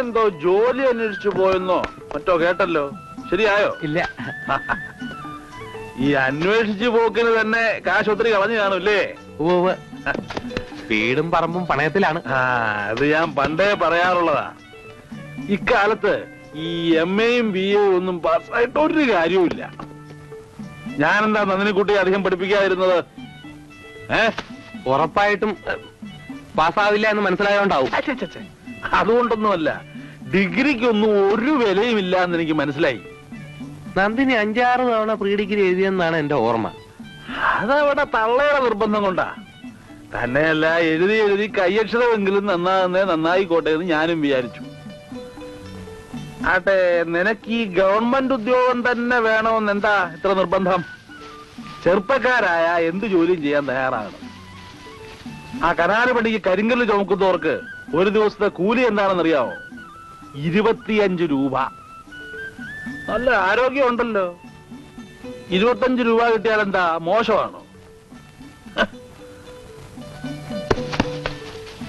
എന്തോ ജോലി അന്വേഷിച്ചു പോയെന്നോ മറ്റോ കേട്ടല്ലോ, ശരിയായോ? ഇല്ല. ഈ അന്വേഷിച്ചു പോക്കിന് തന്നെ കാശ് ഒത്തിരി കളഞ്ഞു കാണൂല്ലേ? വീടും പറമ്പും പണയത്തിലാണ്. അത് ഞാൻ പണ്ടേ പറയാറുള്ളതാ. ഇക്കാലത്ത് ഈ MAയും BAയും ഒന്നും പാസ്സായിട്ട് ഒരു കാര്യവുമില്ല. ഞാനെന്താ നന്ദിനിക്കുട്ടി അധികം പഠിപ്പിക്കാതിരുന്നത്? ഉറപ്പായിട്ടും പാസ്സാവില്ല എന്ന് മനസ്സിലായോണ്ടാവും. അതുകൊണ്ടൊന്നുമല്ല, ഡിഗ്രിക്കൊന്നും ഒരു വിലയുമില്ല എന്ന് എനിക്ക് മനസ്സിലായി. നന്ദിനി 5-6 തവണ പ്രീ ഡിഗ്രി എഴുതിയെന്നാണ് എന്റെ ഓർമ്മ. അതവിടെ തള്ളയുടെ നിർബന്ധം കൊണ്ടാ. തന്നെയല്ല, എഴുതി കയ്യക്ഷരമെങ്കിലും നന്നായിക്കോട്ടെ എന്ന് ഞാനും വിചാരിച്ചു. ആട്ടെ, നിനക്ക് ഈ ഗവൺമെന്റ് ഉദ്യോഗം തന്നെ വേണമെന്ന് എന്താ ഇത്ര നിർബന്ധം? ചെറുപ്പക്കാരായ എന്ത് ജോലിയും ചെയ്യാൻ തയ്യാറാകണം. ആ കനാല് പണിക്ക് കരിങ്കല്ല് ചുമക്കുന്നവർക്ക് ഒരു ദിവസത്തെ കൂലി എന്താണെന്നറിയാമോ? 25 രൂപ. നല്ല ആരോഗ്യം ഉണ്ടല്ലോ. 25 രൂപ കിട്ടിയാൽ എന്താ മോശമാണോ?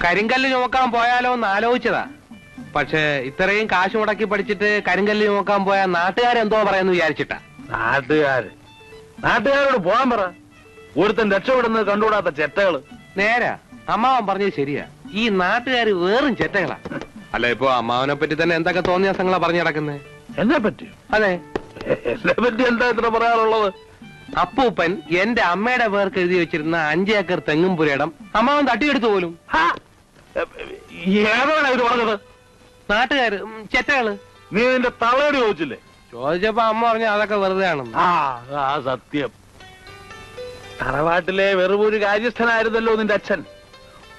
കരിങ്കല്ല് ചുമക്കാൻ പോയാലോ എന്ന് ആലോചിച്ചതാ. പക്ഷേ ഇത്രയും കാശ് മുടക്കി പഠിച്ചിട്ട് കരിങ്കല്ല് ചുമക്കാൻ പോയാൽ നാട്ടുകാരെന്തോ പറയാന്ന് വിചാരിച്ചിട്ടാ. നാട്ടുകാരോട് പോകാൻ പറ. ഒരുത്തൻ രക്ഷപ്പെടുന്നത് കണ്ടുകൂടാത്ത ചെറ്റകള്. നേരാ, അമ്മാവൻ പറഞ്ഞത് ശരിയാ. ഈ നാട്ടുകാര് വേറും ചെറ്റകളാ. അല്ല, ഇപ്പൊ അമ്മാവനെ പറ്റി തന്നെ എന്തൊക്കെ തോന്നിയാസങ്ങളാ പറഞ്ഞു നടക്കുന്നത്. എന്നെ പറ്റി? അതെ, എന്നെ പറ്റി എന്താ ഇത്ര പറയാറുള്ളത്? അപ്പൂപ്പൻ എന്റെ അമ്മയുടെ പേർക്ക് എഴുതി വെച്ചിരുന്ന 5 ഏക്കർ തെങ്ങും പുരയിടം അമ്മാവൻ തട്ടിയെടുത്തു പോലും. ഏതാണ് ഇത് പറഞ്ഞത്? നാട്ടുകാര്, ചെറ്റകള്. നീ നിന്റെ തള്ളയോട് ചോദിച്ചില്ലേ? ചോദിച്ചപ്പോ അമ്മ പറഞ്ഞു അതൊക്കെ വെറുതെ ആണെന്ന്. സത്യം. തറവാട്ടിലെ വെറുമൊരു കാര്യസ്ഥനായിരുന്നല്ലോ നിന്റെ അച്ഛൻ.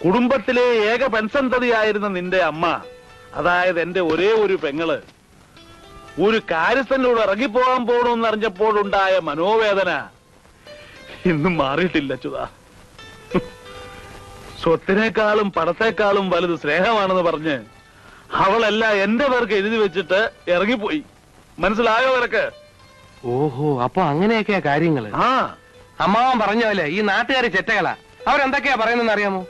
കുടുംബത്തിലെ ഏക പെൺസന്തതിയായിരുന്ന നിന്റെ അമ്മ, അതായത് എന്റെ ഒരേ ഒരു പെങ്ങള്, ഒരു കാര്യസ്ഥനോട് ഇറങ്ങിപ്പോകാൻ പോകണമെന്ന് അറിഞ്ഞപ്പോഴുണ്ടായ മനോവേദന ഇന്നും മാറിയിട്ടില്ല ചുതാ. സ്വത്തിനേക്കാളും പണത്തെക്കാളും വലുത് സ്നേഹമാണെന്ന് പറഞ്ഞ് അവളെല്ലാം എന്റെ പേർക്ക് എഴുതി വെച്ചിട്ട് ഇറങ്ങിപ്പോയി. മനസ്സിലായോ നിനക്ക്? ഓഹോ, അപ്പൊ അങ്ങനെയൊക്കെയാ കാര്യങ്ങള്. അമ്മാവൻ പറഞ്ഞോലെ ഈ നാട്ടുകാര് ചെറ്റകളാ. അവരെന്തൊക്കെയാ പറയുന്നെന്ന് അറിയാമോ?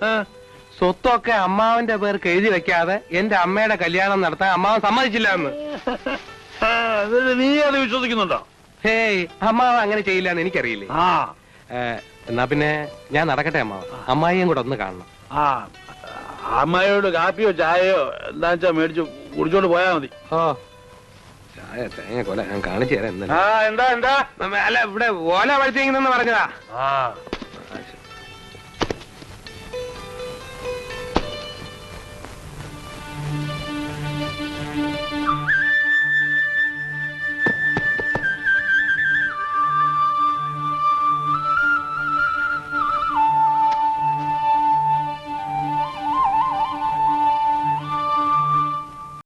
സ്വത്തൊക്കെ അമ്മാവന്റെ പേർക്ക് എഴുതി വെക്കാതെ എന്റെ അമ്മയുടെ കല്യാണം നടത്താൻ അമ്മാവൻ സമ്മതിച്ചില്ല എന്ന്. നീ അത് വിശ്വസിക്കുന്നുണ്ടോ? ഹേയ്, അമ്മാവൻ അങ്ങനെ ചെയ്യില്ല എന്ന് എനിക്കറിയില്ലേ. എന്നാ പിന്നെ ഞാൻ നടക്കട്ടെ അമ്മാവൻ. അമ്മായിയും കൂടെ ഒന്ന് കാണണം. അമ്മായിയോട് കാപ്പിയോ ചായയോ എന്താ വെച്ചാ മേടിച്ചു കുടിച്ചോണ്ട് പോയാ മതി. ചായ തേങ്ങ കൊല ഞാൻ കാണിച്ചു തരാം. എന്താ അല്ല, ഇവിടെ ഓല പഠിച്ചെങ്കിന്ന് പറഞ്ഞതാ.